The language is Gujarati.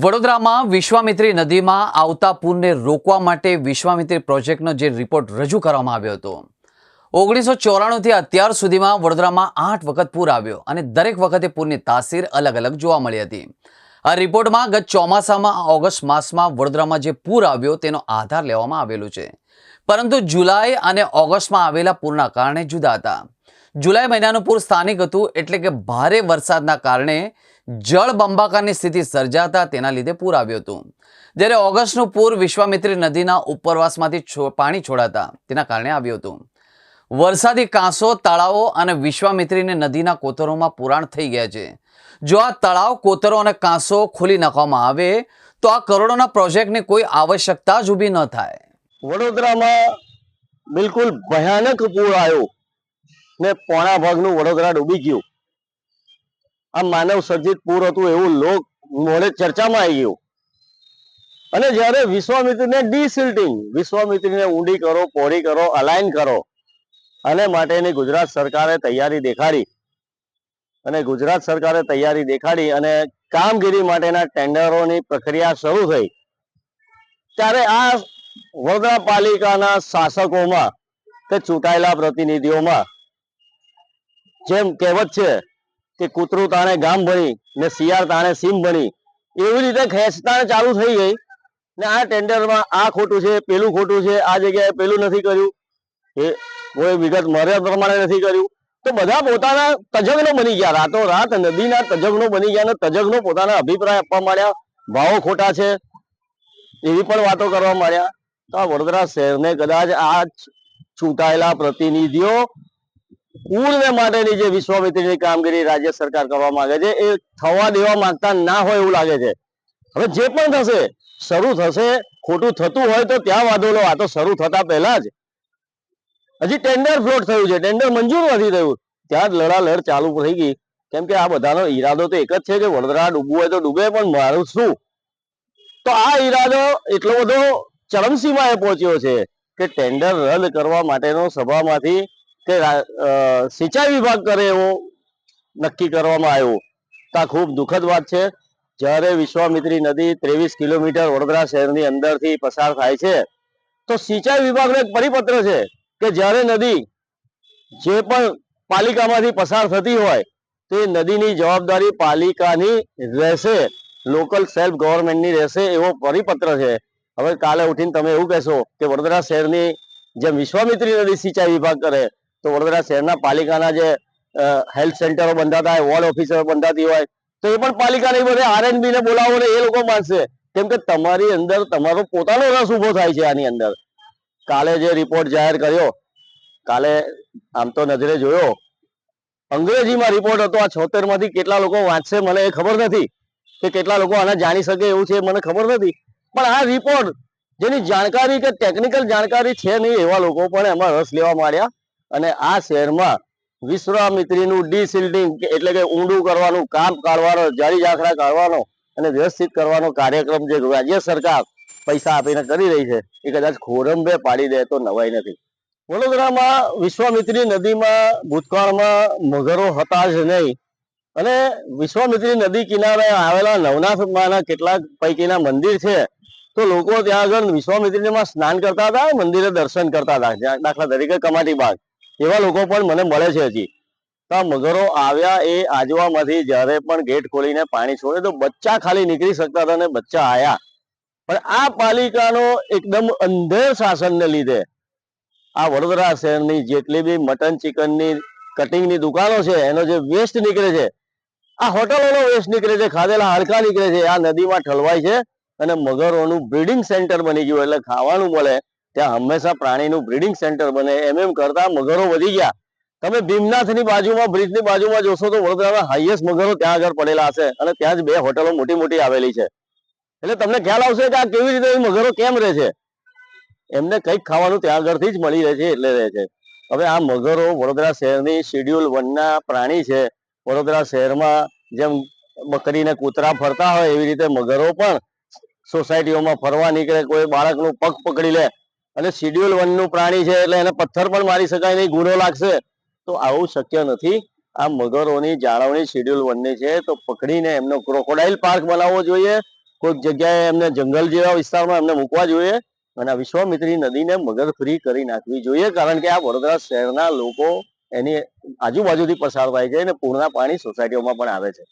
વડોદરામાં વિશ્વામિત્રી નદીમાં આવતા પૂરને રોકવા માટે વિશ્વામિત્રી પ્રોજેક્ટનો જે રિપોર્ટ રજૂ કરવામાં આવ્યો હતો 1994 થી અત્યાર સુધીમાં વડોદરામાં 8 વખત પૂર આવ્યો અને દરેક વખતે પૂરની તાસીર અલગ અલગ જોવા મળી હતી। આ રિપોર્ટમાં ગત ચોમાસામાં ઓગસ્ટ માસમાં વડોદરામાં જે પૂર આવ્યો તેનો આધાર લેવામાં આવેલું છે, પરંતુ જુલાઈ અને ઓગસ્ટમાં આવેલા પૂરના કારણે જુદા હતા। જુલાઈ મહિનાનું પૂર સ્થાનિક હતું, એટલે કે ભારે વરસાદના કારણે જળબંબાકારની સ્થિતિ સર્જાતા તેના લીધે પૂર આવ્યું હતું, જ્યારે ઓગસ્ટનું પૂર વિશ્વામિત્રી નદીના ઉપરવાસમાંથી પાણી છોડાતા તેના કારણે આવ્યું હતું। વરસાદી કાંસો, તળાવો અને વિશ્વામિત્રીને નદીના કોતરોમાં પુરાણ થઈ ગયા છે। જો આ તળાવ, કોતરો અને કાંસો ખોલી નાખવામાં આવે તો આ કરોડોના પ્રોજેક્ટની કોઈ આવશ્યકતા જ ઊભી ન થાય। વડોદરામાં બિલકુલ ભયાનક પૂર આવ્યો ને પોણા ભાગનું વડોદરા ડૂબી ગયું। આ માનવ સર્જિત પૂર હતું એવું લોક મોડે ચર્ચામાં આવી ગયું। અને જ્યારે વિશ્વામિત્રીને ડીસિલ્ટિંગ, વિશ્વામિત્રીને ઊંડી કરો, પહોળી કરો, અલાઇન કરો, અને માટેની ગુજરાત સરકારે તૈયારી દેખાડી અને કામગીરી માટેના ટેન્ડરોની પ્રક્રિયા શરૂ થઈ, ત્યારે આ વડોદરા પાલિકાના શાસકોમાં કે ચૂંટાયેલા પ્રતિનિધિઓમાં જેમ કહેવત છે કે કૂતરું તાણે ગામ ભણી ને શિયાળ તાણે સીમ ભણી, એવી રીતે ખેંચતાણ ચાલુ થઈ ગઈ ને આ ટેન્ડરમાં આ ખોટું છે, પેલું ખોટું છે, આ જગ્યાએ પેલું નથી કર્યું, એ કોઈ વિગત મર્યાદા પ્રમાણે નથી કર્યું, તો બધા પોતાના તજજ્ઞો બની ગયા, રાતોરાત નદીના તજજ્ઞો બની ગયા અને તજજ્ઞો પોતાના અભિપ્રાય આપવા માંડ્યા। ભાવો ખોટા છે એવી પણ વાતો કરવા માંડ્યા। તો આ વડોદરા શહેરને કદાચ આ ચૂંટાયેલા પ્રતિનિધિઓ પૂરને માટેની જે વિશ્વામિત્રીની કામગીરી રાજ્ય સરકાર કરવા માંગે છે એ થવા દેવા માંગતા ના હોય એવું લાગે છે। હવે જે પણ થશે, શરૂ થશે, ખોટું થતું હોય તો ત્યાં વાંધો લો, આ તો શરૂ થતા પહેલા જ હજી ટેન્ડર ફ્લોટ થયું છે, ટેન્ડર મંજૂર નથી થયું, ત્યાં જ લડાલડ ચાલુ થઈ ગઈ। કેમ કે આ બધાનો ઈરાદો તો એક જ છે કે વડોદરા ડૂબવું હોય તો ડૂબે, પણ મારું શું? તો આ ઈરાદો એટલો બધો ચરમસીમાએ પહોંચ્યો છે કે ટેન્ડર રદ કરવા માટેનો સભામાંથી કે સિંચાઈ વિભાગ કરે એવું નક્કી કરવામાં આવ્યું। તો આ ખૂબ દુઃખદ વાત છે। જ્યારે વિશ્વામિત્રી નદી 23 કિલોમીટર વડોદરા શહેરની અંદરથી પસાર થાય છે, તો સિંચાઈ વિભાગનો એક પરિપત્ર છે કે જ્યારે નદી જે પણ પાલિકામાંથી પસાર થતી હોય તો એ નદીની જવાબદારી પાલિકાની રહેશે, લોકલ સેલ્ફ ગવર્મેન્ટની રહેશે, એવો પરિપત્ર છે। હવે કાલે ઉઠીને તમે એવું કહેશો કે વડોદરા શહેરની જેમ વિશ્વામિત્રી નદી સિંચાઈ વિભાગ કરે, તો વડોદરા શહેરના પાલિકાના જે હેલ્થ સેન્ટરો બંધાતા હોય, વોર્ડ ઓફિસરો બંધાતી હોય, તો એ પણ પાલિકાને બધે આરએનબી ને બોલાવો ને એ લોકો માનશે, કેમ કે તમારી અંદર તમારો પોતાનો રસ ઉભો થાય છે આની અંદર। કાલે જે રિપોર્ટ જાહેર કર્યો, કાલે આમ તો નજરે જોયો, અંગ્રેજીમાં રિપોર્ટ હતો। આ 76 માંથી કેટલા લોકો વાંચશે મને એ ખબર નથી, કે કેટલા લોકો આને જાણી શકે એવું છે મને ખબર નથી, પણ આ રિપોર્ટ જેની જાણકારી કે ટેકનિકલ જાણકારી છે નહીં એવા લોકો પણ એમાં રસ લેવા માંડ્યા અને આ શહેરમાં વિશ્વામિત્રીનું ડીસિલ્ટિંગ એટલે કે ઊંડું કરવાનું કામ કાઢવાનો, જાળી ઝાખરા કાઢવાનો અને વ્યવસ્થિત કરવાનો કાર્યક્રમ જે રાજ્ય સરકાર પૈસા આપીને કરી રહી છે એ કદાચ ખોરંભે પાડી દે તો નવાઈ નથી। વડોદરામાં વિશ્વામિત્રી નદીમાં ભૂતકાળમાં મગરો હતા જ નહીં, અને વિશ્વામિત્રી નદી કિનારે આવેલા નવનાથમાંના કેટલાક પૈકીના મંદિર છે, તો લોકો ત્યાં આગળ વિશ્વામિત્રીમાં સ્નાન કરતા હતા, મંદિરે દર્શન કરતા હતા। દાખલા તરીકે કમાટી બાગ, એવા લોકો પણ મને મળે છે હજી। તો મગરો આવ્યા એ આજવામાંથી જ્યારે પણ ગેટ ખોલીને પાણી છોડે તો બચ્ચા ખાલી નીકળી શકતા હતા અને બચ્ચા આયા, પણ આ પાલિકાનો એકદમ અંધેર શાસનને લીધે આ વડોદરા શહેરની જેટલી બી મટન ચિકનની કટિંગની દુકાનો છે એનો જે વેસ્ટ નીકળે છે, આ હોટલોનો વેસ્ટ નીકળે છે, ખાધેલા હાડકા નીકળે છે, આ નદીમાં ઠલવાય છે અને મગરોનું બ્રીડિંગ સેન્ટર બની ગયું। એટલે ખાવાનું મળે ત્યાં હંમેશા પ્રાણીનું બ્રીડિંગ સેન્ટર બને, એમ કરતા મગરો વધી ગયા। તમે ભીમનાથની બાજુમાં, બ્રિજની બાજુમાં જોશો તો વડોદરાના હાઈએસ્ટ મગરો ત્યાં આગળ પડેલા હશે, અને ત્યાં જ 2 હોટલો મોટી મોટી આવેલી છે। એટલે તમને ખ્યાલ આવશે કે આ કેવી રીતે મગરો કેમ રહે છે, એમને કંઈક ખાવાનું ત્યાં આગળથી જ મળી રહે છે એટલે રહે છે। હવે આ મગરો વડોદરા શહેરની શેડ્યુલ 1ના પ્રાણી છે। વડોદરા શહેરમાં જેમ બકરીને કૂતરા ફરતા હોય એવી રીતે મગરો પણ સોસાયટીઓમાં ફરવા નીકળે, કોઈ બાળકનું પગ પકડી લે, અને શેડ્યુલ 1નું પ્રાણી છે એટલે એને પથ્થર પણ મારી શકાય નહીં, ગુનો લાગશે, તો આવું શક્ય નથી। આ મગરોની જાળવણી શેડ્યુલ 1ની છે, તો પકડીને એમનો ક્રોકોડાઇલ પાર્ક બનાવવો જોઈએ, કોઈક જગ્યાએ એમને જંગલ જેવા વિસ્તારમાં એમને મૂકવા જોઈએ અને આ વિશ્વામિત્રી નદીને મગર ફ્રી કરી નાખવી જોઈએ, કારણ કે આ વડોદરા શહેરના લોકો એની આજુબાજુથી પસાર થાય છે અને પૂરના પાણી સોસાયટીઓમાં પણ આવે છે.